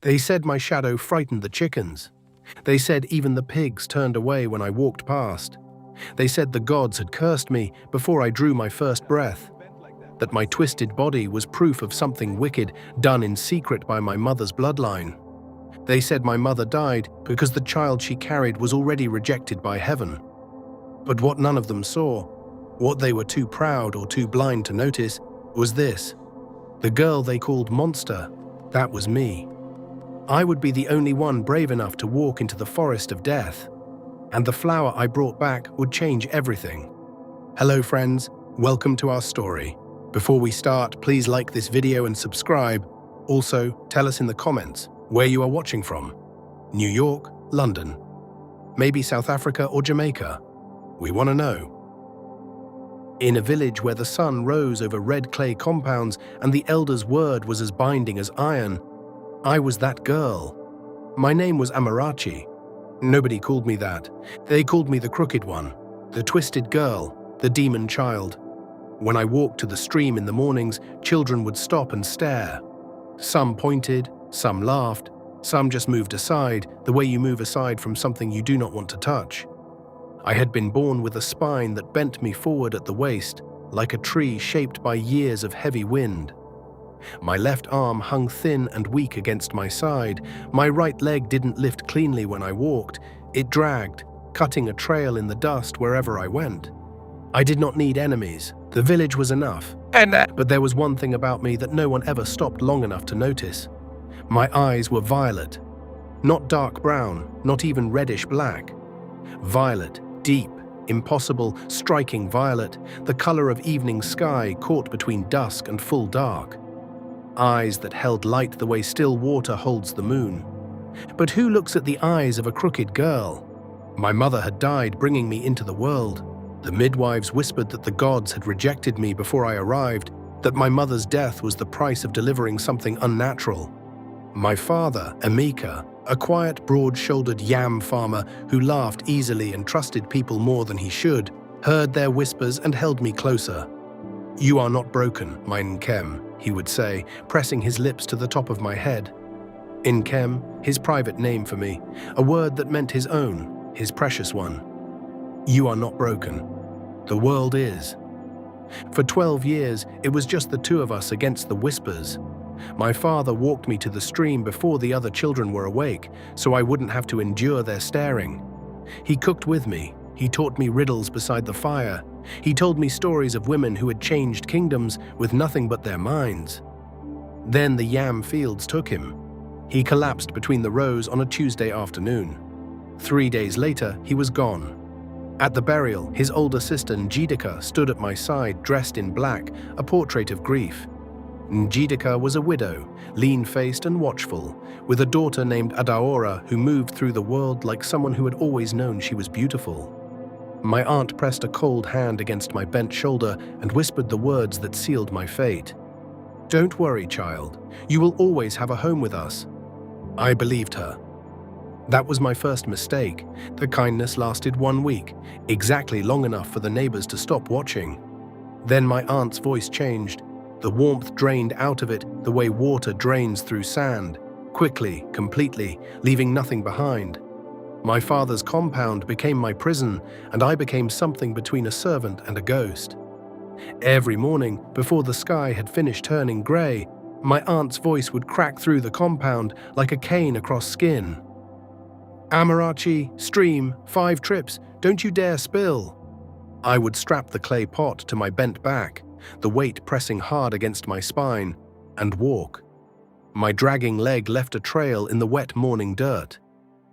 They said my shadow frightened the chickens. They said even the pigs turned away when I walked past. They said the gods had cursed me before I drew my first breath, that my twisted body was proof of something wicked done in secret by my mother's bloodline. They said my mother died because the child she carried was already rejected by heaven. But what none of them saw, what they were too proud or too blind to notice, was this. The girl they called Monster, that was me. I would be the only one brave enough to walk into the forest of death, and the flower I brought back would change everything. Hello friends, welcome to our story. Before we start, please like this video and subscribe. Also, tell us in the comments where you are watching from. New York, London, maybe South Africa or Jamaica. We want to know. In a village where the sun rose over red clay compounds and the elder's word was as binding as iron, I was that girl. My name was Amarachi. Nobody called me that. They called me the crooked one, the twisted girl, the demon child. When I walked to the stream in the mornings, children would stop and stare. Some pointed, some laughed, some just moved aside, the way you move aside from something you do not want to touch. I had been born with a spine that bent me forward at the waist, like a tree shaped by years of heavy wind. My left arm hung thin and weak against my side. My right leg didn't lift cleanly when I walked. It dragged, cutting a trail in the dust wherever I went. I did not need enemies. The village was enough. But there was one thing about me that no one ever stopped long enough to notice. My eyes were violet. Not dark brown, not even reddish black. Violet, deep, impossible, striking violet, the color of evening sky caught between dusk and full dark. Eyes that held light the way still water holds the moon. But who looks at the eyes of a crooked girl? My mother had died bringing me into the world. The midwives whispered that the gods had rejected me before I arrived, that my mother's death was the price of delivering something unnatural. My father, Emeka, a quiet, broad-shouldered yam farmer who laughed easily and trusted people more than he should, heard their whispers and held me closer. "You are not broken, my Nkem," he would say, pressing his lips to the top of my head. Nkem, his private name for me, a word that meant his own, his precious one. You are not broken. The world is. For 12 years, it was just the two of us against the whispers. My father walked me to the stream before the other children were awake, so I wouldn't have to endure their staring. He cooked with me. He taught me riddles beside the fire. He told me stories of women who had changed kingdoms with nothing but their minds. Then the yam fields took him. He collapsed between the rows on a Tuesday afternoon. 3 days later, he was gone. At the burial, his older sister Njideka stood at my side dressed in black, a portrait of grief. Njideka was a widow, lean-faced and watchful, with a daughter named Adaora who moved through the world like someone who had always known she was beautiful. My aunt pressed a cold hand against my bent shoulder and whispered the words that sealed my fate. "Don't worry, child. You will always have a home with us." I believed her. That was my first mistake. The kindness lasted 1 week, exactly long enough for the neighbors to stop watching. Then my aunt's voice changed. The warmth drained out of it the way water drains through sand, quickly, completely, leaving nothing behind. My father's compound became my prison, and I became something between a servant and a ghost. Every morning, before the sky had finished turning grey, my aunt's voice would crack through the compound like a cane across skin. "Amarachi, stream, 5 trips, don't you dare spill." I would strap the clay pot to my bent back, the weight pressing hard against my spine, and walk. My dragging leg left a trail in the wet morning dirt.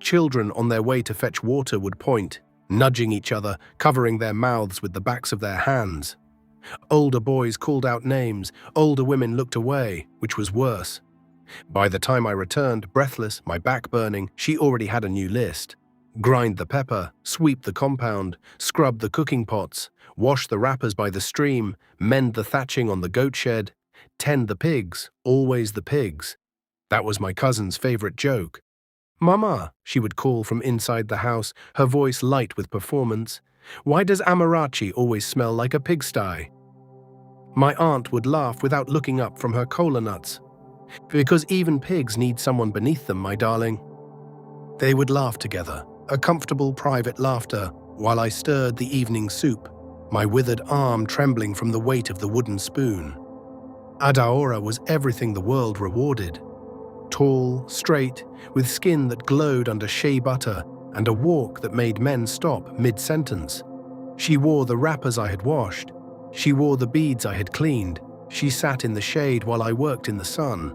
Children on their way to fetch water would point, nudging each other, covering their mouths with the backs of their hands. Older boys called out names, older women looked away, which was worse. By the time I returned, breathless, my back burning, she already had a new list. Grind the pepper, sweep the compound, scrub the cooking pots, wash the wrappers by the stream, mend the thatching on the goat shed, tend the pigs, always the pigs. That was my cousin's favorite joke. "Mama," she would call from inside the house, her voice light with performance. "Why does Amarachi always smell like a pigsty?" My aunt would laugh without looking up from her cola nuts. Because even pigs need someone beneath them, my darling. They would laugh together, a comfortable private laughter, while I stirred the evening soup, my withered arm trembling from the weight of the wooden spoon. Adaora was everything the world rewarded. Tall, straight, with skin that glowed under shea butter and a walk that made men stop mid-sentence. She wore the wrappers I had washed. She wore the beads I had cleaned. She sat in the shade while I worked in the sun.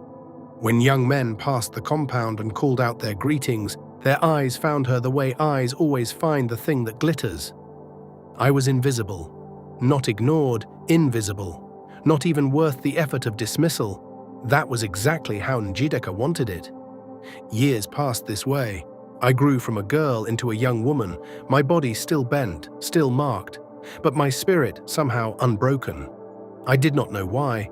When young men passed the compound and called out their greetings, their eyes found her the way eyes always find the thing that glitters. I was invisible, not ignored, invisible, not even worth the effort of dismissal. That was exactly how Njideka wanted it. Years passed this way. I grew from a girl into a young woman, my body still bent, still marked, but my spirit somehow unbroken. I did not know why.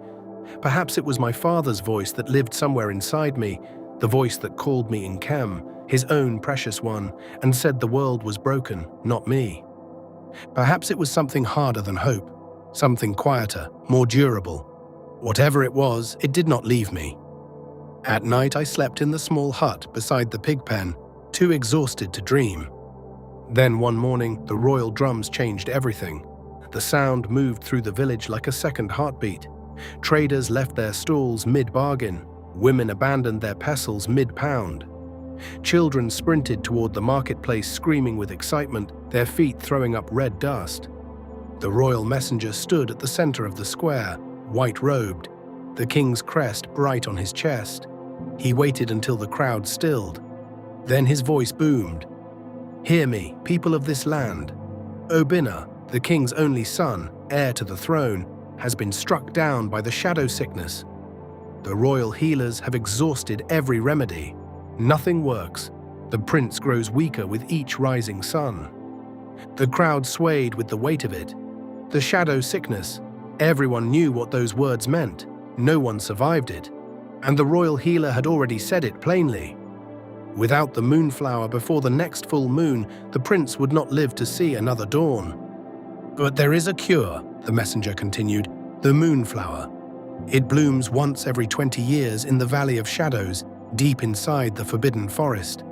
Perhaps it was my father's voice that lived somewhere inside me, the voice that called me Nkem, his own precious one, and said the world was broken, not me. Perhaps it was something harder than hope, something quieter, more durable. Whatever it was, it did not leave me. At night I slept in the small hut beside the pig pen, too exhausted to dream. Then one morning, the royal drums changed everything. The sound moved through the village like a second heartbeat. Traders left their stalls mid-bargain. Women abandoned their pestles mid-pound. Children sprinted toward the marketplace screaming with excitement, their feet throwing up red dust. The royal messenger stood at the center of the square, white-robed, the king's crest bright on his chest. He waited until the crowd stilled. Then his voice boomed. "Hear me, people of this land. Obinna, the king's only son, heir to the throne, has been struck down by the shadow sickness. The royal healers have exhausted every remedy. Nothing works. The prince grows weaker with each rising sun." The crowd swayed with the weight of it. The shadow sickness. Everyone knew what those words meant. No one survived it. And the royal healer had already said it plainly. Without the moonflower before the next full moon, the prince would not live to see another dawn. "But there is a cure," the messenger continued, "the moonflower. It blooms once every 20 years in the Valley of Shadows, deep inside the Forbidden Forest.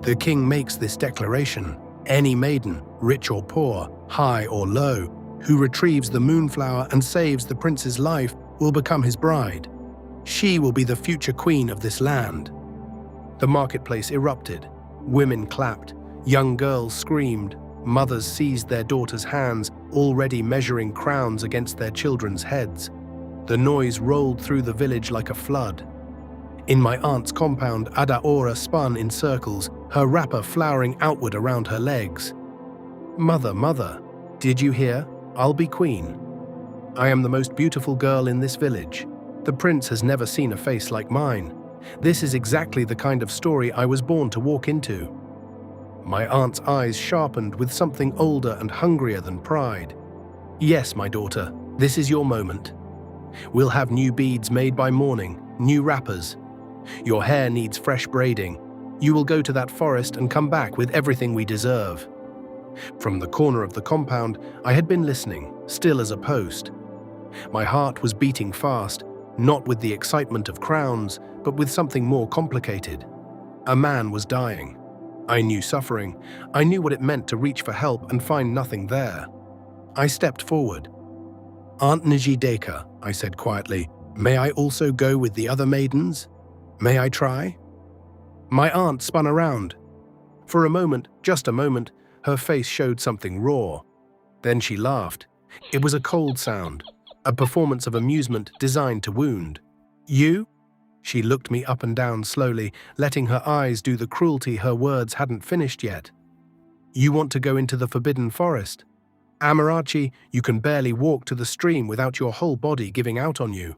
The king makes this declaration. Any maiden, rich or poor, high or low, who retrieves the moonflower and saves the prince's life will become his bride. She will be the future queen of this land." The marketplace erupted. Women clapped, young girls screamed, mothers seized their daughters' hands, already measuring crowns against their children's heads. The noise rolled through the village like a flood. In my aunt's compound, Adaora spun in circles, her wrapper flowering outward around her legs. "Mother, mother, did you hear? I'll be queen. I am the most beautiful girl in this village. The prince has never seen a face like mine. This is exactly the kind of story I was born to walk into." My aunt's eyes sharpened with something older and hungrier than pride. "Yes, my daughter, this is your moment. We'll have new beads made by morning, new wrappers. Your hair needs fresh braiding. You will go to that forest and come back with everything we deserve." From the corner of the compound, I had been listening, still as a post. My heart was beating fast, not with the excitement of crowns, but with something more complicated. A man was dying. I knew suffering. I knew what it meant to reach for help and find nothing there. I stepped forward. "Aunt Njideka," I said quietly, "may I also go with the other maidens? May I try?" My aunt spun around. For a moment, just a moment, her face showed something raw. Then she laughed. It was a cold sound, a performance of amusement designed to wound. "You?" She looked me up and down slowly, letting her eyes do the cruelty her words hadn't finished yet. "You want to go into the Forbidden Forest? Amarachi, you can barely walk to the stream without your whole body giving out on you.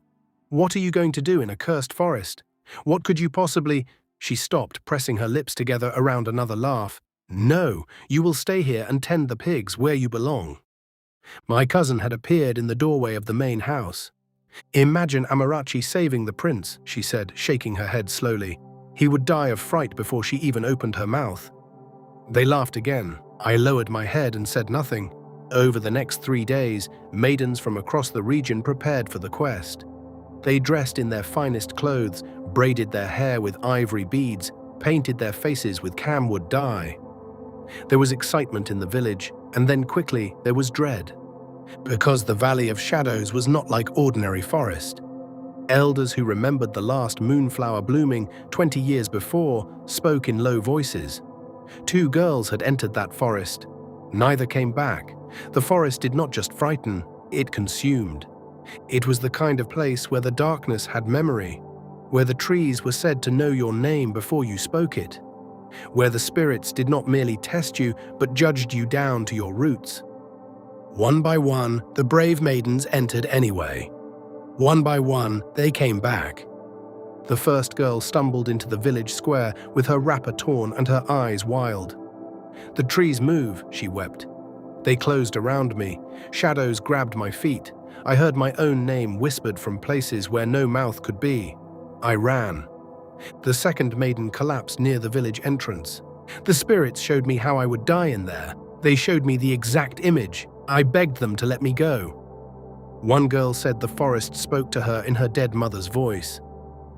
What are you going to do in a cursed forest? What could you possibly—" She stopped, pressing her lips together around another laugh. "No, you will stay here and tend the pigs where you belong." My cousin had appeared in the doorway of the main house. "Imagine Amarachi saving the prince," she said, shaking her head slowly. "He would die of fright before she even opened her mouth." They laughed again. I lowered my head and said nothing. Over the next 3 days, maidens from across the region prepared for the quest. They dressed in their finest clothes, braided their hair with ivory beads, painted their faces with camwood dye. There was excitement in the village, and then quickly there was dread. Because the Valley of Shadows was not like ordinary forest. Elders who remembered the last moonflower blooming 20 years before spoke in low voices. 2 girls had entered that forest. Neither came back. The forest did not just frighten, it consumed. It was the kind of place where the darkness had memory, where the trees were said to know your name before you spoke it, where the spirits did not merely test you but judged you down to your roots. One by one, the brave maidens entered anyway. One by one, they came back. The first girl stumbled into the village square with her wrapper torn and her eyes wild. "The trees move," she wept. They closed around me. Shadows grabbed my feet. I heard my own name whispered from places where no mouth could be. I ran. The second maiden collapsed near the village entrance. The spirits showed me how I would die in there. They showed me the exact image. I begged them to let me go. One girl said the forest spoke to her in her dead mother's voice.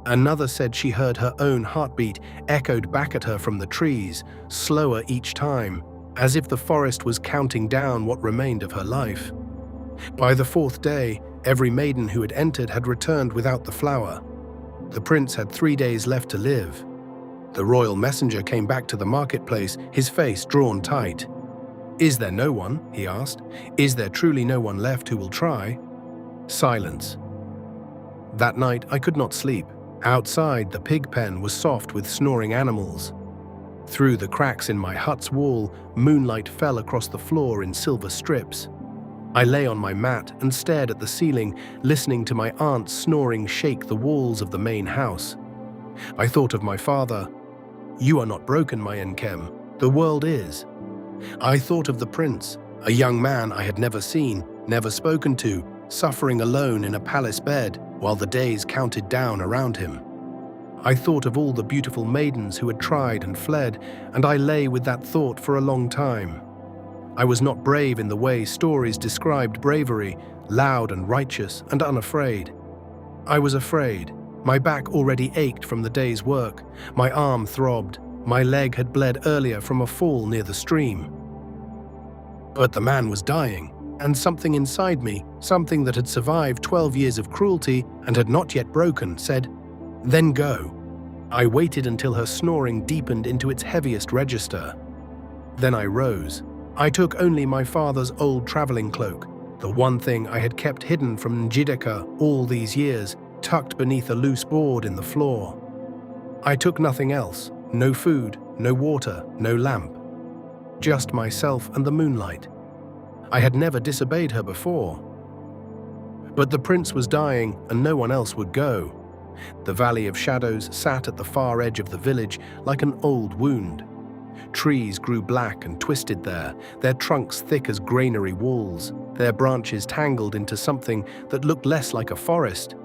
Another said she heard her own heartbeat echoed back at her from the trees, slower each time, as if the forest was counting down what remained of her life. By the 4th day, every maiden who had entered had returned without the flower. The prince had 3 days left to live. The royal messenger came back to the marketplace, his face drawn tight. "Is there no one?" he asked. "Is there truly no one left who will try?" Silence. That night I could not sleep. Outside, the pig pen was soft with snoring animals. Through the cracks in my hut's wall, moonlight fell across the floor in silver strips. I lay on my mat and stared at the ceiling, listening to my aunt's snoring shake the walls of the main house. I thought of my father. "You are not broken, my Nkem. The world is." I thought of the prince, a young man I had never seen, never spoken to, suffering alone in a palace bed while the days counted down around him. I thought of all the beautiful maidens who had tried and fled, and I lay with that thought for a long time. I was not brave in the way stories described bravery, loud and righteous and unafraid. I was afraid. My back already ached from the day's work. My arm throbbed. My leg had bled earlier from a fall near the stream. But the man was dying, and something inside me, something that had survived 12 years of cruelty and had not yet broken, said, "Then go." I waited until her snoring deepened into its heaviest register. Then I rose. I took only my father's old traveling cloak, the one thing I had kept hidden from Njideka all these years, tucked beneath a loose board in the floor. I took nothing else, no food, no water, no lamp. Just myself and the moonlight. I had never disobeyed her before. But the prince was dying and no one else would go. The Valley of Shadows sat at the far edge of the village like an old wound. Trees grew black and twisted there, their trunks thick as granary walls, their branches tangled into something that looked less like a forest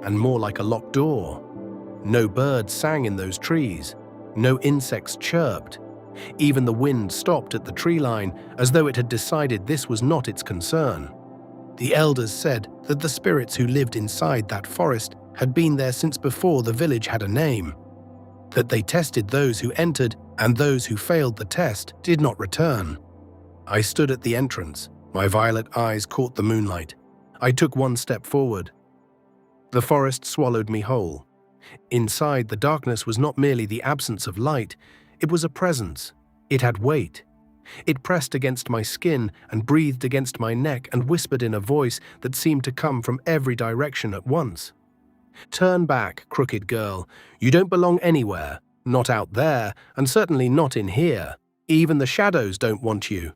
and more like a locked door. No birds sang in those trees. No insects chirped. Even the wind stopped at the tree line as though it had decided this was not its concern. The elders said that the spirits who lived inside that forest had been there since before the village had a name, that they tested those who entered and those who failed the test did not return. I stood at the entrance. My violet eyes caught the moonlight. I took one step forward. The forest swallowed me whole. Inside, the darkness was not merely the absence of light, it was a presence. It had weight. It pressed against my skin and breathed against my neck and whispered in a voice that seemed to come from every direction at once. "Turn back, crooked girl. You don't belong anywhere. Not out there, and certainly not in here. Even the shadows don't want you."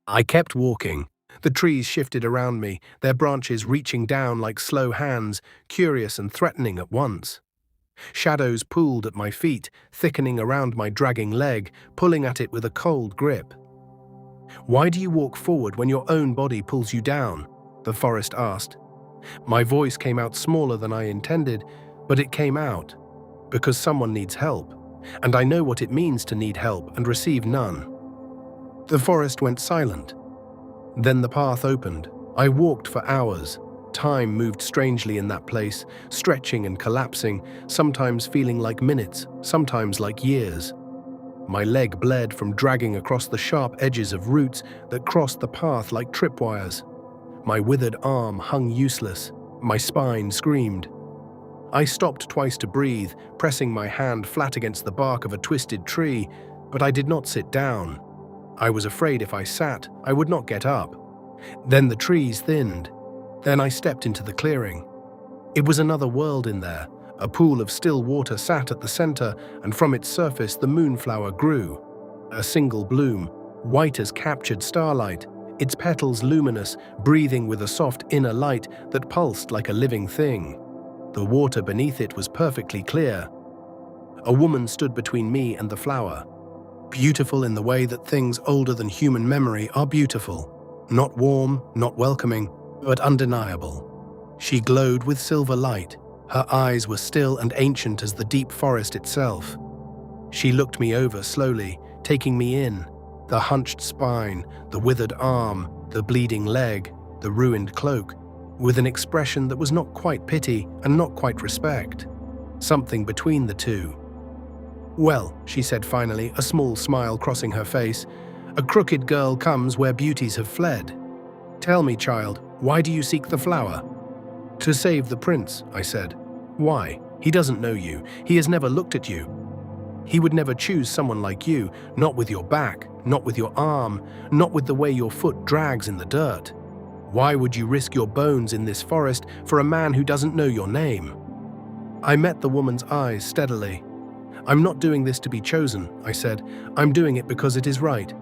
I kept walking. The trees shifted around me, their branches reaching down like slow hands, curious and threatening at once. Shadows pulled at my feet, thickening around my dragging leg, pulling at it with a cold grip. "Why do you walk forward when your own body pulls you down?" the forest asked. My voice came out smaller than I intended, but it came out. Because someone needs help, and I know what it means to need help and receive none. The forest went silent. Then the path opened. I walked for hours. Time moved strangely in that place, stretching and collapsing, sometimes feeling like minutes, sometimes like years. My leg bled from dragging across the sharp edges of roots that crossed the path like tripwires. My withered arm hung useless. My spine screamed. I stopped twice to breathe, pressing my hand flat against the bark of a twisted tree, but I did not sit down. I was afraid if I sat, I would not get up. Then the trees thinned. Then I stepped into the clearing. It was another world in there. A pool of still water sat at the center, and from its surface the moonflower grew. A single bloom, white as captured starlight, its petals luminous, breathing with a soft inner light that pulsed like a living thing. The water beneath it was perfectly clear. A woman stood between me and the flower. Beautiful in the way that things older than human memory are beautiful. Not warm, not welcoming, but undeniable. She glowed with silver light. Her eyes were still and ancient as the deep forest itself. She looked me over slowly, taking me in. The hunched spine, the withered arm, the bleeding leg, the ruined cloak, with an expression that was not quite pity and not quite respect. Something between the two. "Well," she said finally, a small smile crossing her face, "a crooked girl comes where beauties have fled. Tell me, child, why do you seek the flower?" "To save the prince," I said. "Why? He doesn't know you. He has never looked at you. He would never choose someone like you, not with your back, not with your arm, not with the way your foot drags in the dirt. Why would you risk your bones in this forest for a man who doesn't know your name?" I met the woman's eyes steadily. "I'm not doing this to be chosen," I said. "I'm doing it because it is right."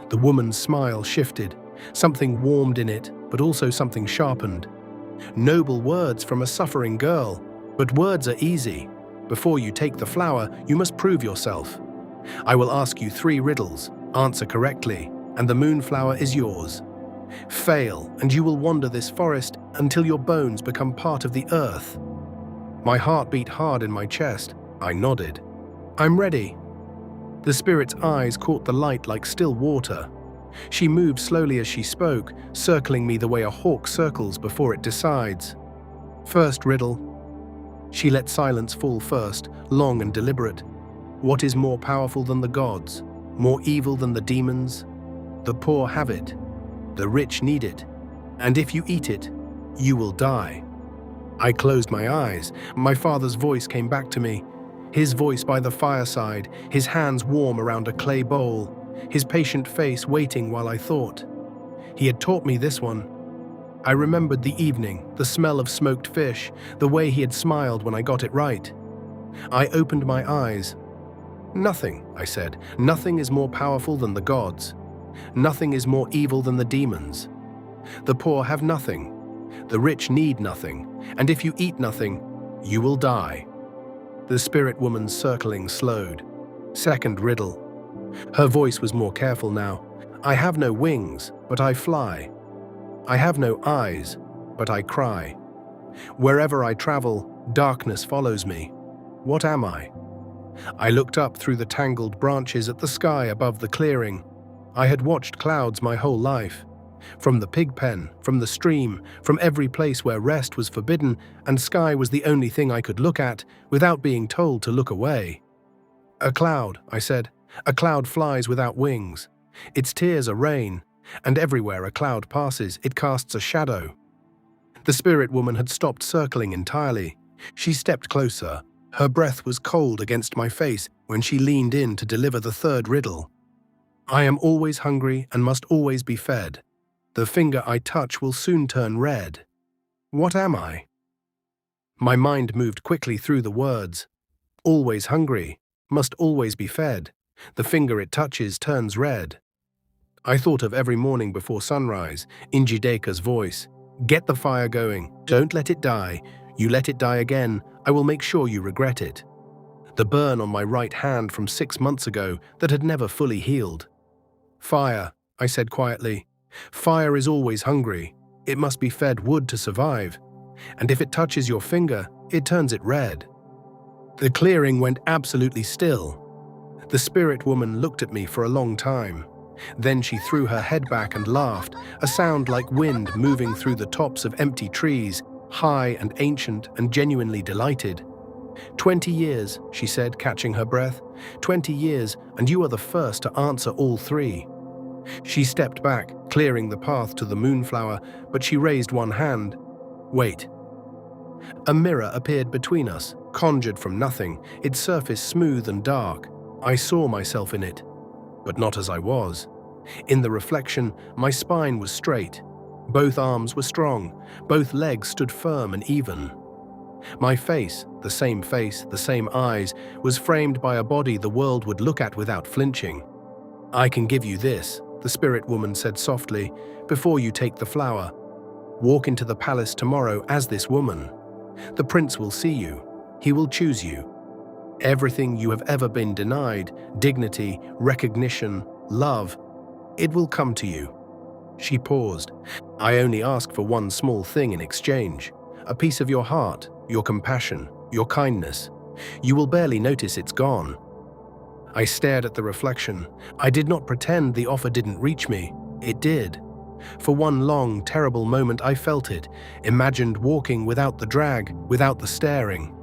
The woman's smile shifted. Something warmed in it, but also something sharpened. Noble words from a suffering girl, but words are easy. Before you take the flower, you must prove yourself. I will ask you 3 riddles. Answer correctly, and the moonflower is yours. Fail, and you will wander this forest until your bones become part of the earth. My heart beat hard in my chest. I nodded. "I'm ready." The spirit's eyes caught the light like still water. She moved slowly as she spoke, circling me the way a hawk circles before it decides. "First riddle." She let silence fall first, long and deliberate. "What is more powerful than the gods? More evil than the demons? The poor have it. The rich need it. And if you eat it, you will die." I closed my eyes. My father's voice came back to me. His voice by the fireside, his hands warm around a clay bowl, his patient face waiting while I thought. He had taught me this one. I remembered the evening, the smell of smoked fish, the way he had smiled when I got it right. I opened my eyes. "Nothing," I said. "Nothing is more powerful than the gods. Nothing is more evil than the demons. The poor have nothing. The rich need nothing. And if you eat nothing, you will die." The spirit woman's circling slowed. Second riddle. Her voice was more careful now. "I have no wings, but I fly. I have no eyes, but I cry. Wherever I travel, darkness follows me. What am I?" I looked up through the tangled branches at the sky above the clearing. I had watched clouds my whole life. From the pig pen, from the stream, from every place where rest was forbidden and sky was the only thing I could look at without being told to look away. "A cloud," I said. "A cloud flies without wings. Its tears are rain, and everywhere a cloud passes, it casts a shadow." The spirit woman had stopped circling entirely. She stepped closer. Her breath was cold against my face when she leaned in to deliver the third riddle. "I am always hungry and must always be fed. The finger I touch will soon turn red. What am I?" My mind moved quickly through the words. Always hungry, must always be fed. The finger it touches turns red. I thought of every morning before sunrise, Njideka's voice. "Get the fire going. Don't let it die. You let it die again, I will make sure you regret it." The burn on my right hand from 6 months ago that had never fully healed. "Fire," I said quietly. "Fire is always hungry. It must be fed wood to survive. And if it touches your finger, it turns it red." The clearing went absolutely still. The spirit woman looked at me for a long time. Then she threw her head back and laughed, a sound like wind moving through the tops of empty trees, high and ancient and genuinely delighted. 20 years, she said, catching her breath. 20 years, and you are the first to answer all three. She stepped back, clearing the path to the moonflower, but she raised one hand. Wait. A mirror appeared between us, conjured from nothing, its surface smooth and dark. I saw myself in it, but not as I was. In the reflection, my spine was straight. Both arms were strong, both legs stood firm and even. My face, the same eyes, was framed by a body the world would look at without flinching. I can give you this, the spirit woman said softly, before you take the flower. Walk into the palace tomorrow as this woman. The prince will see you. He will choose you. Everything you have ever been denied, dignity, recognition, love, it will come to you. She paused. I only ask for one small thing in exchange. A piece of your heart, your compassion, your kindness. You will barely notice it's gone. I stared at the reflection. I did not pretend the offer didn't reach me. It did. For one long, terrible moment I felt it, imagined walking without the drag, without the staring.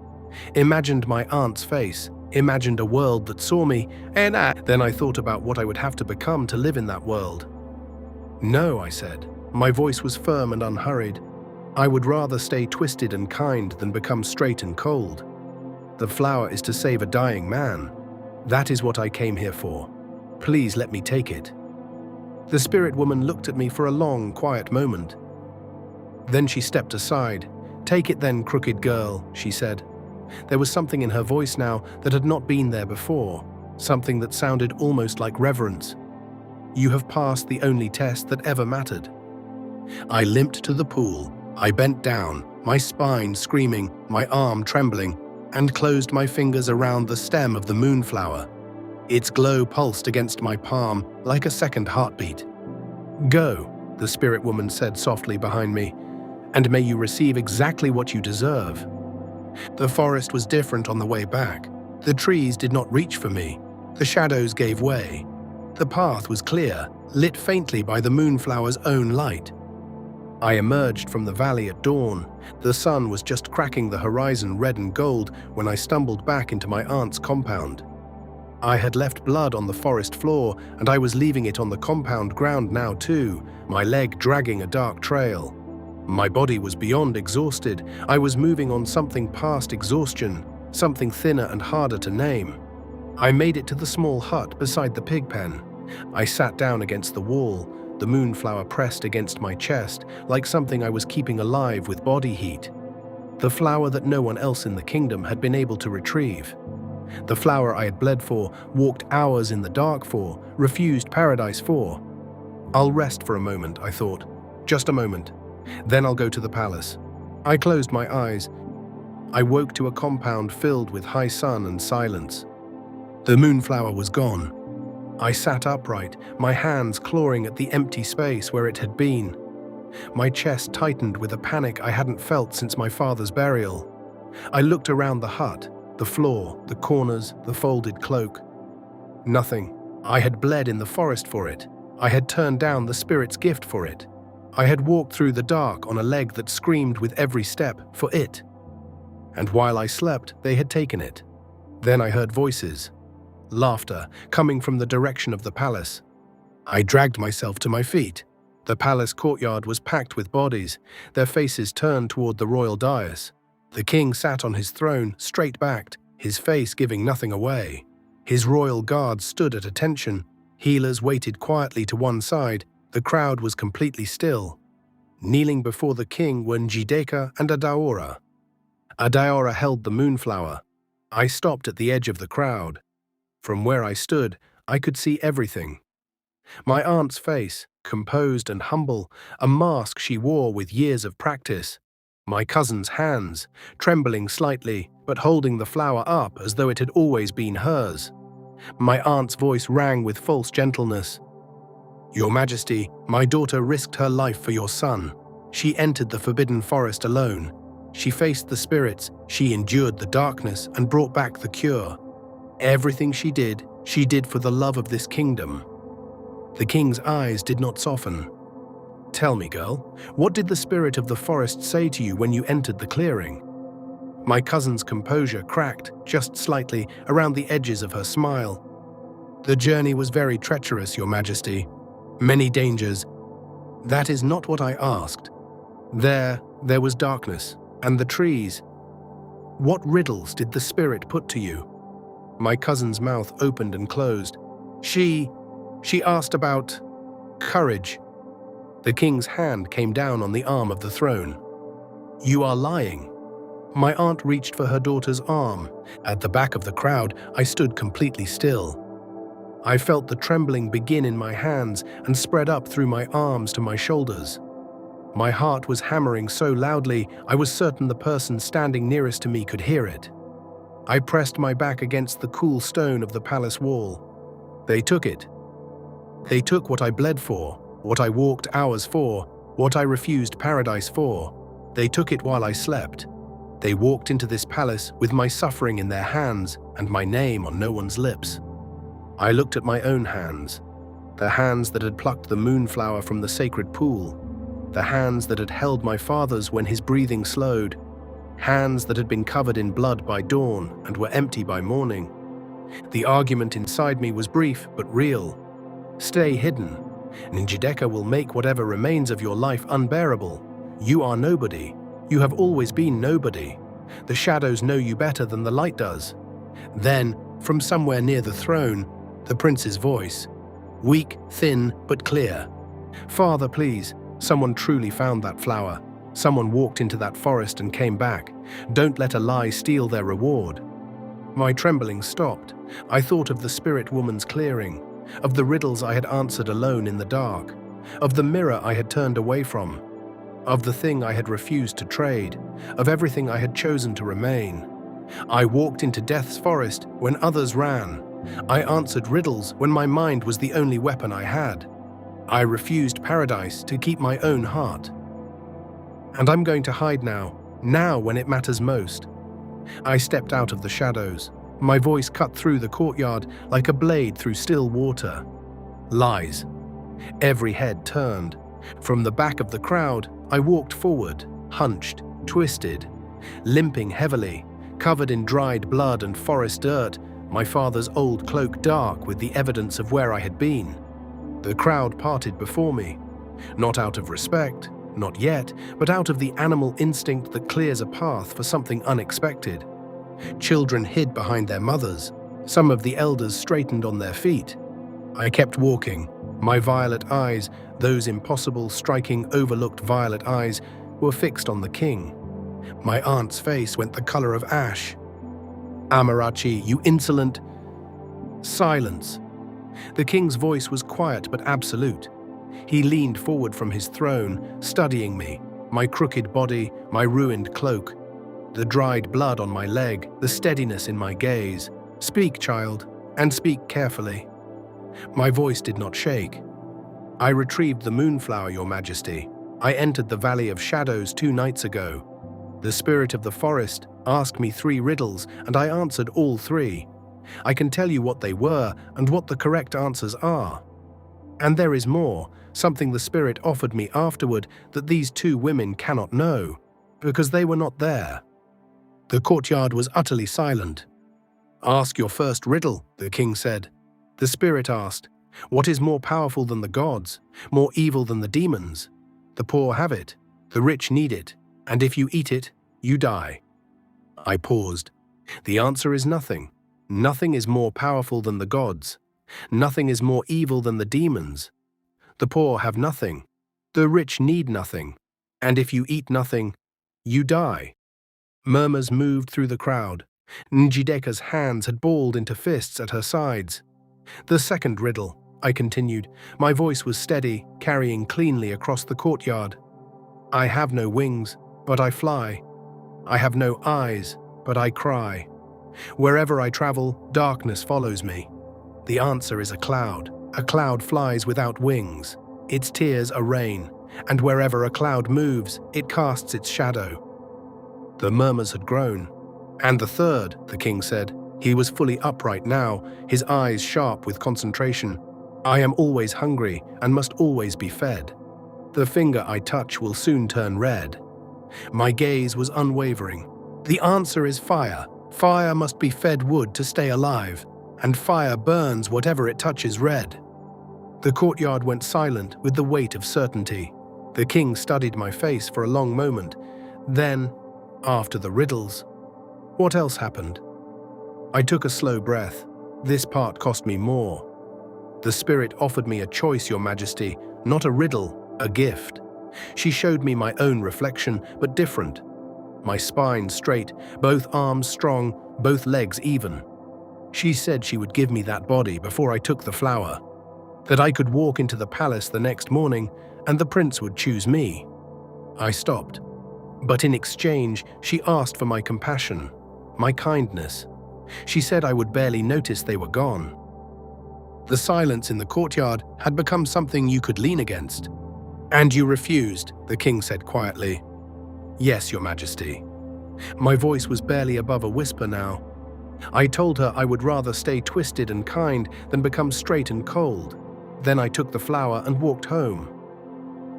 Imagined my aunt's face, imagined a world that saw me, and then I thought about what I would have to become to live in that world. No, I said. My voice was firm and unhurried. I would rather stay twisted and kind than become straight and cold. The flower is to save a dying man. That is what I came here for. Please let me take it. The spirit woman looked at me for a long, quiet moment. Then she stepped aside. Take it then, crooked girl, she said. There was something in her voice now that had not been there before, something that sounded almost like reverence. You have passed the only test that ever mattered. I limped to the pool. I bent down, my spine screaming, my arm trembling, and closed my fingers around the stem of the moonflower. Its glow pulsed against my palm like a second heartbeat. Go, the spirit woman said softly behind me, and may you receive exactly what you deserve. The forest was different on the way back. The trees did not reach for me. The shadows gave way. The path was clear, lit faintly by the moonflower's own light. I emerged from the valley at dawn. The sun was just cracking the horizon red and gold when I stumbled back into my aunt's compound. I had left blood on the forest floor, and I was leaving it on the compound ground now too, my leg dragging a dark trail. My body was beyond exhausted. I was moving on something past exhaustion, something thinner and harder to name. I made it to the small hut beside the pig pen. I sat down against the wall, the moonflower pressed against my chest, like something I was keeping alive with body heat. The flower that no one else in the kingdom had been able to retrieve. The flower I had bled for, walked hours in the dark for, refused paradise for. I'll rest for a moment, I thought. Just a moment. Then I'll go to the palace. I closed my eyes. I woke to a compound filled with high sun and silence. The moonflower was gone. I sat upright, my hands clawing at the empty space where it had been. My chest tightened with a panic I hadn't felt since my father's burial. I looked around the hut, the floor, the corners, the folded cloak. Nothing. I had bled in the forest for it. I had turned down the spirit's gift for it. I had walked through the dark on a leg that screamed with every step for it. And while I slept, they had taken it. Then I heard voices. Laughter coming from the direction of the palace. I dragged myself to my feet. The palace courtyard was packed with bodies, their faces turned toward the royal dais. The king sat on his throne, straight-backed, his face giving nothing away. His royal guards stood at attention. Healers waited quietly to one side. The crowd was completely still. Kneeling before the king were Njideka and Adaora. Adaora held the moonflower. I stopped at the edge of the crowd. From where I stood, I could see everything. My aunt's face, composed and humble, a mask she wore with years of practice. My cousin's hands, trembling slightly, but holding the flower up as though it had always been hers. My aunt's voice rang with false gentleness. Your Majesty, my daughter risked her life for your son. She entered the forbidden forest alone. She faced the spirits, she endured the darkness and brought back the cure. Everything she did for the love of this kingdom. The king's eyes did not soften. "Tell me, girl, what did the spirit of the forest say to you when you entered the clearing?" My cousin's composure cracked, just slightly, around the edges of her smile. "The journey was very treacherous, Your Majesty. Many dangers." "That is not what I asked. There was darkness, and the trees. What riddles did the spirit put to you?" My cousin's mouth opened and closed. She asked about courage." The king's hand came down on the arm of the throne. "You are lying." My aunt reached for her daughter's arm. At the back of the crowd, I stood completely still. I felt the trembling begin in my hands and spread up through my arms to my shoulders. My heart was hammering so loudly, I was certain the person standing nearest to me could hear it. I pressed my back against the cool stone of the palace wall. They took it. They took what I bled for, what I walked hours for, what I refused paradise for. They took it while I slept. They walked into this palace with my suffering in their hands and my name on no one's lips. I looked at my own hands, the hands that had plucked the moonflower from the sacred pool, the hands that had held my father's when his breathing slowed, hands that had been covered in blood by dawn and were empty by morning. The argument inside me was brief but real. Stay hidden. Njideka will make whatever remains of your life unbearable. You are nobody. You have always been nobody. The shadows know you better than the light does. Then, from somewhere near the throne, the prince's voice. Weak, thin, but clear. "Father, please, someone truly found that flower. Someone walked into that forest and came back. Don't let a lie steal their reward." My trembling stopped. I thought of the spirit woman's clearing, of the riddles I had answered alone in the dark, of the mirror I had turned away from, of the thing I had refused to trade, of everything I had chosen to remain. I walked into death's forest when others ran. I answered riddles when my mind was the only weapon I had. I refused paradise to keep my own heart. And I'm going to hide now when it matters most. I stepped out of the shadows. My voice cut through the courtyard like a blade through still water. Lies. Every head turned. From the back of the crowd, I walked forward, hunched, twisted, limping heavily, covered in dried blood and forest dirt, my father's old cloak dark with the evidence of where I had been. The crowd parted before me, not out of respect, not yet, but out of the animal instinct that clears a path for something unexpected. Children hid behind their mothers. Some of the elders straightened on their feet. I kept walking. My violet eyes, those impossible, striking, overlooked violet eyes, were fixed on the king. My aunt's face went the color of ash. "Amarachi, you insolent—" Silence. The king's voice was quiet but absolute. He leaned forward from his throne, studying me, my crooked body, my ruined cloak, the dried blood on my leg, the steadiness in my gaze. "Speak, child, and speak carefully." My voice did not shake. "I retrieved the moonflower, Your Majesty. I entered the Valley of Shadows 2 nights ago. The spirit of the forest asked me 3 riddles, and I answered all 3. I can tell you what they were and what the correct answers are. And there is more, something the spirit offered me afterward that these 2 women cannot know, because they were not there." The courtyard was utterly silent. "Ask your first riddle," the king said. The spirit asked, "What is more powerful than the gods, more evil than the demons? The poor have it, the rich need it, and if you eat it, you die." I paused. The answer is nothing. Nothing is more powerful than the gods. Nothing is more evil than the demons. The poor have nothing. The rich need nothing. And if you eat nothing, you die. Murmurs moved through the crowd. Njideka's hands had balled into fists at her sides. "The second riddle," I continued. My voice was steady, carrying cleanly across the courtyard. "I have no wings, but I fly. I have no eyes, but I cry. Wherever I travel, darkness follows me. The answer is a cloud. A cloud flies without wings. Its tears are rain, and wherever a cloud moves, it casts its shadow." The murmurs had grown. "And the third," the king said. He was fully upright now, his eyes sharp with concentration. I am always hungry and must always be fed. The finger I touch will soon turn red. My gaze was unwavering. The answer is fire. Fire must be fed wood to stay alive, and fire burns whatever it touches red. The courtyard went silent with the weight of certainty. The king studied my face for a long moment. Then, after the riddles, what else happened? I took a slow breath. This part cost me more. The spirit offered me a choice, Your Majesty, not a riddle, a gift. She showed me my own reflection, but different. My spine straight, both arms strong, both legs even. She said she would give me that body before I took the flower, that I could walk into the palace the next morning and the prince would choose me. I stopped. But in exchange, she asked for my compassion, my kindness. She said I would barely notice they were gone. The silence in the courtyard had become something you could lean against. "And you refused," the king said quietly. "Yes, Your Majesty." My voice was barely above a whisper now. I told her I would rather stay twisted and kind than become straight and cold. Then I took the flower and walked home.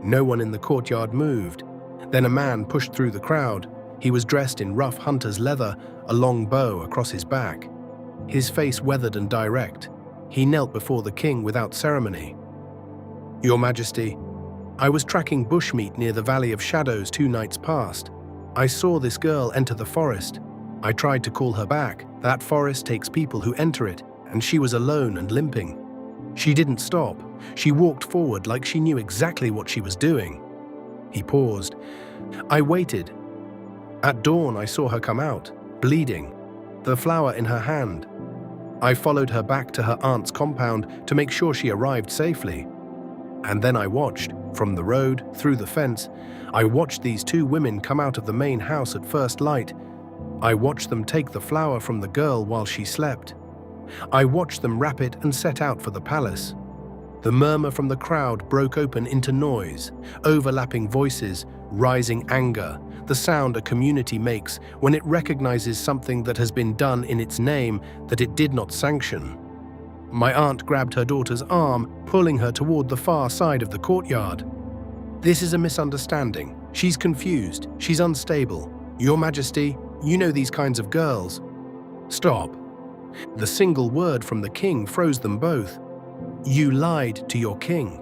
No one in the courtyard moved. Then a man pushed through the crowd. He was dressed in rough hunter's leather, a long bow across his back. His face weathered and direct. He knelt before the king without ceremony. "Your Majesty, I was tracking bushmeat near the Valley of Shadows 2 nights past. I saw this girl enter the forest. I tried to call her back. That forest takes people who enter it, and she was alone and limping. She didn't stop. She walked forward like she knew exactly what she was doing." He paused. I waited. At dawn, I saw her come out, bleeding, the flower in her hand. I followed her back to her aunt's compound to make sure she arrived safely. And then I watched, from the road, through the fence, I watched these 2 women come out of the main house at first light. I watched them take the flower from the girl while she slept. I watched them wrap it and set out for the palace. The murmur from the crowd broke open into noise, overlapping voices, rising anger, the sound a community makes when it recognizes something that has been done in its name that it did not sanction. My aunt grabbed her daughter's arm, pulling her toward the far side of the courtyard. "This is a misunderstanding. She's confused. She's unstable. Your Majesty, you know these kinds of girls." "Stop." The single word from the king froze them both. "You lied to your king."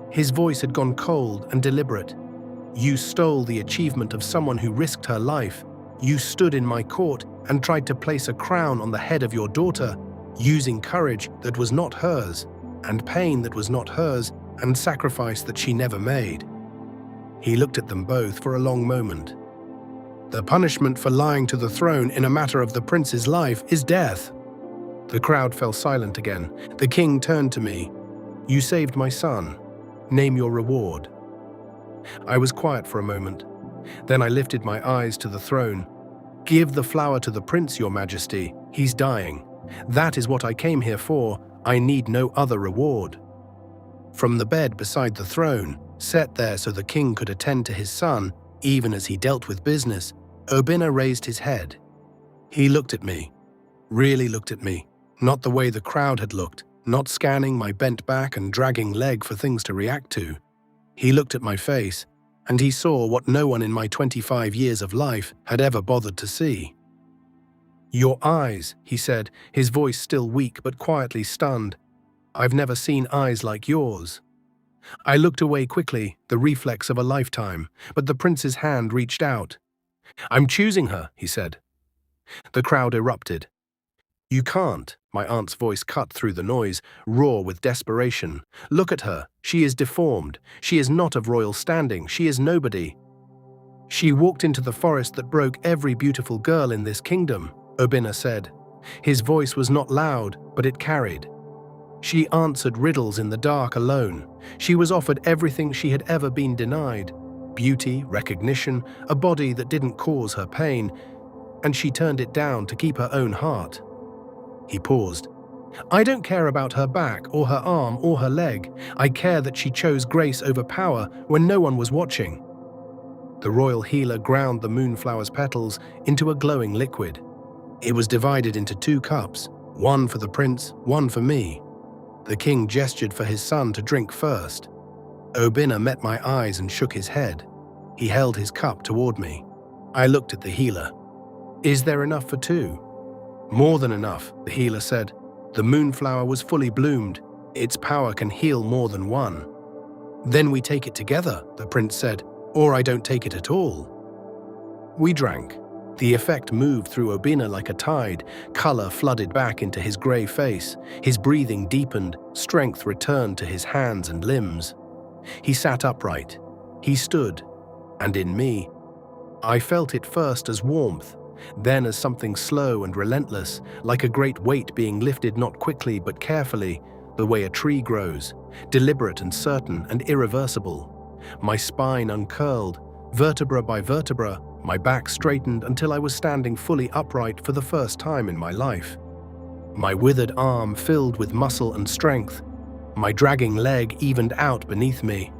His voice had gone cold and deliberate. "You stole the achievement of someone who risked her life. You stood in my court and tried to place a crown on the head of your daughter, using courage that was not hers, and pain that was not hers, and sacrifice that she never made." He looked at them both for a long moment. "The punishment for lying to the throne in a matter of the prince's life is death." The crowd fell silent again. The king turned to me. "You saved my son. Name your reward." I was quiet for a moment. Then I lifted my eyes to the throne. "Give the flower to the prince, Your Majesty. He's dying. That is what I came here for. I need no other reward." From the bed beside the throne, set there so the king could attend to his son, even as he dealt with business, Obinna raised his head. He looked at me. Really looked at me. Not the way the crowd had looked, not scanning my bent back and dragging leg for things to react to. He looked at my face, and he saw what no one in my 25 years of life had ever bothered to see. "Your eyes," he said, his voice still weak but quietly stunned. "I've never seen eyes like yours." I looked away quickly, the reflex of a lifetime, but the prince's hand reached out. "I'm choosing her," he said. The crowd erupted. "You can't," my aunt's voice cut through the noise, raw with desperation. "Look at her. She is deformed. She is not of royal standing. She is nobody." "She walked into the forest that broke every beautiful girl in this kingdom," Obinna said. His voice was not loud, but it carried. "She answered riddles in the dark alone. She was offered everything she had ever been denied. Beauty, recognition, a body that didn't cause her pain, and she turned it down to keep her own heart." He paused. "I don't care about her back or her arm or her leg. I care that she chose grace over power when no one was watching." The royal healer ground the moonflower's petals into a glowing liquid. It was divided into 2 cups, one for the prince, one for me. The king gestured for his son to drink first. Obina met my eyes and shook his head. He held his cup toward me. I looked at the healer. "Is there enough for two?" "More than enough," the healer said. "The moonflower was fully bloomed. Its power can heal more than one." "Then we take it together," the prince said, "or I don't take it at all." We drank. The effect moved through Obina like a tide. Color flooded back into his grey face. His breathing deepened. Strength returned to his hands and limbs. He sat upright. He stood. And in me, I felt it first as warmth, then as something slow and relentless, like a great weight being lifted not quickly but carefully, the way a tree grows, deliberate and certain and irreversible. My spine uncurled, vertebra by vertebra, my back straightened until I was standing fully upright for the first time in my life. My withered arm filled with muscle and strength. My dragging leg evened out beneath me.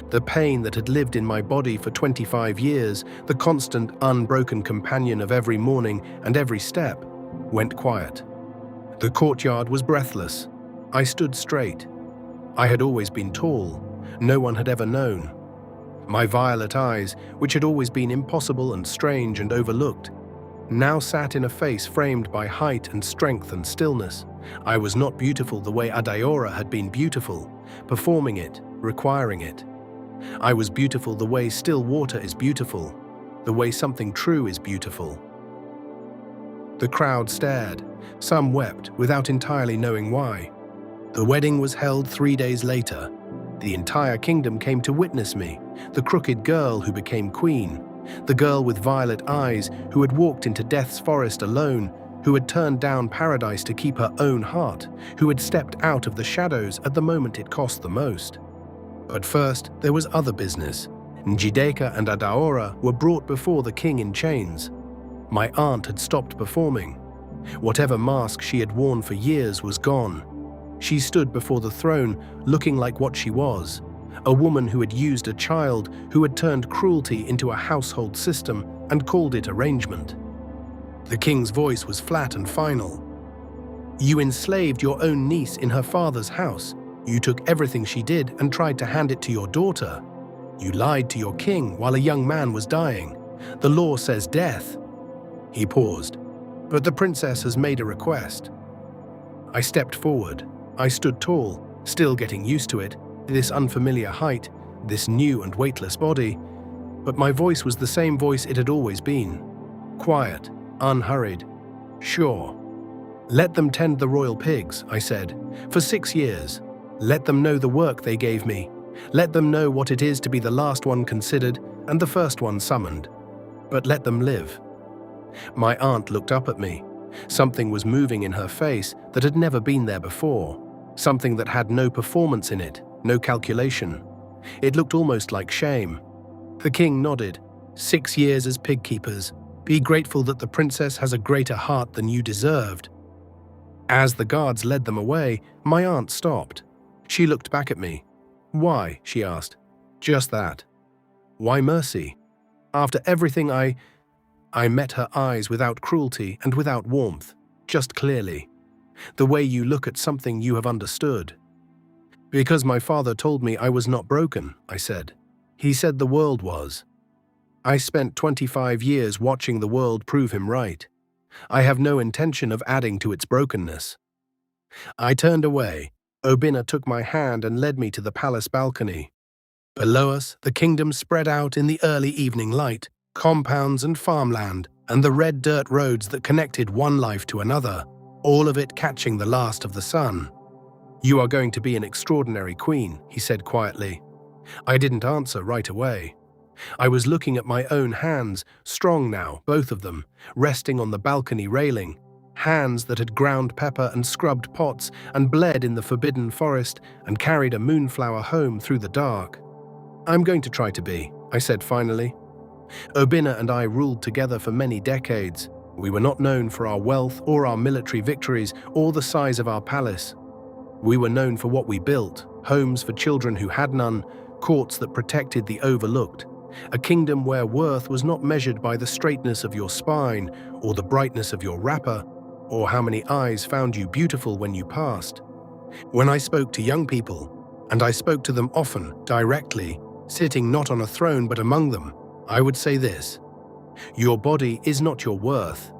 The pain that had lived in my body for 25 years, the constant, unbroken companion of every morning and every step, went quiet. The courtyard was breathless. I stood straight. I had always been tall. No one had ever known. My violet eyes, which had always been impossible and strange and overlooked, now sat in a face framed by height and strength and stillness. I was not beautiful the way Adaora had been beautiful, performing it, requiring it. I was beautiful the way still water is beautiful, the way something true is beautiful. The crowd stared. Some wept without entirely knowing why. The wedding was held 3 days later. The entire kingdom came to witness me, the crooked girl who became queen, the girl with violet eyes who had walked into death's forest alone, who had turned down paradise to keep her own heart, who had stepped out of the shadows at the moment it cost the most. But first, there was other business. Njideka and Adaora were brought before the king in chains. My aunt had stopped performing. Whatever mask she had worn for years was gone. She stood before the throne, looking like what she was, a woman who had used a child, who had turned cruelty into a household system and called it arrangement. The king's voice was flat and final. "You enslaved your own niece in her father's house. You took everything she did and tried to hand it to your daughter. You lied to your king while a young man was dying. The law says death." He paused. "But the princess has made a request." I stepped forward. I stood tall, still getting used to it, this unfamiliar height, this new and weightless body. But my voice was the same voice it had always been. Quiet, unhurried, sure. "Let them tend the royal pigs," I said, "for 6 years. Let them know the work they gave me. Let them know what it is to be the last one considered and the first one summoned. But let them live." My aunt looked up at me. Something was moving in her face that had never been there before. Something that had no performance in it, no calculation. It looked almost like shame. The king nodded. 6 years as pig keepers. Be grateful that the princess has a greater heart than you deserved." As the guards led them away, my aunt stopped. She looked back at me. "Why?" she asked. "Just that. Why mercy? After everything I met her eyes without cruelty and without warmth, just clearly. The way you look at something you have understood." "Because my father told me I was not broken," I said. "He said the world was. I spent 25 years watching the world prove him right. I have no intention of adding to its brokenness." I turned away. Obina took my hand and led me to the palace balcony. Below us, the kingdom spread out in the early evening light, compounds and farmland, and the red dirt roads that connected one life to another, all of it catching the last of the sun. "You are going to be an extraordinary queen," he said quietly. I didn't answer right away. I was looking at my own hands, strong now, both of them, resting on the balcony railing, hands that had ground pepper and scrubbed pots and bled in the forbidden forest and carried a moonflower home through the dark. "I'm going to try to be," I said finally. Obina and I ruled together for many decades. We were not known for our wealth or our military victories or the size of our palace. We were known for what we built, homes for children who had none, courts that protected the overlooked, a kingdom where worth was not measured by the straightness of your spine or the brightness of your wrapper, or how many eyes found you beautiful when you passed. When I spoke to young people, and I spoke to them often, directly, sitting not on a throne but among them, I would say this: your body is not your worth.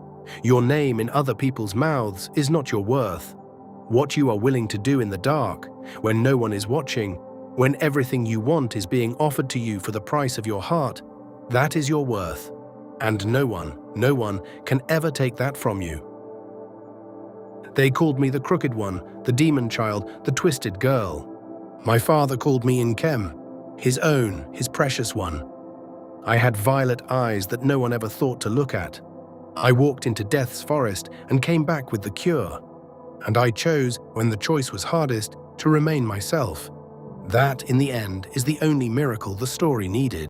Your name in other people's mouths is not your worth. What you are willing to do in the dark, when no one is watching, when everything you want is being offered to you for the price of your heart, that is your worth. And no one can ever take that from you. They called me the crooked one, the demon child, the twisted girl. My father called me Inkem, his own, his precious one. I had violet eyes that no one ever thought to look at. I walked into death's forest and came back with the cure. And I chose, when the choice was hardest, to remain myself. That, in the end, is the only miracle the story needed.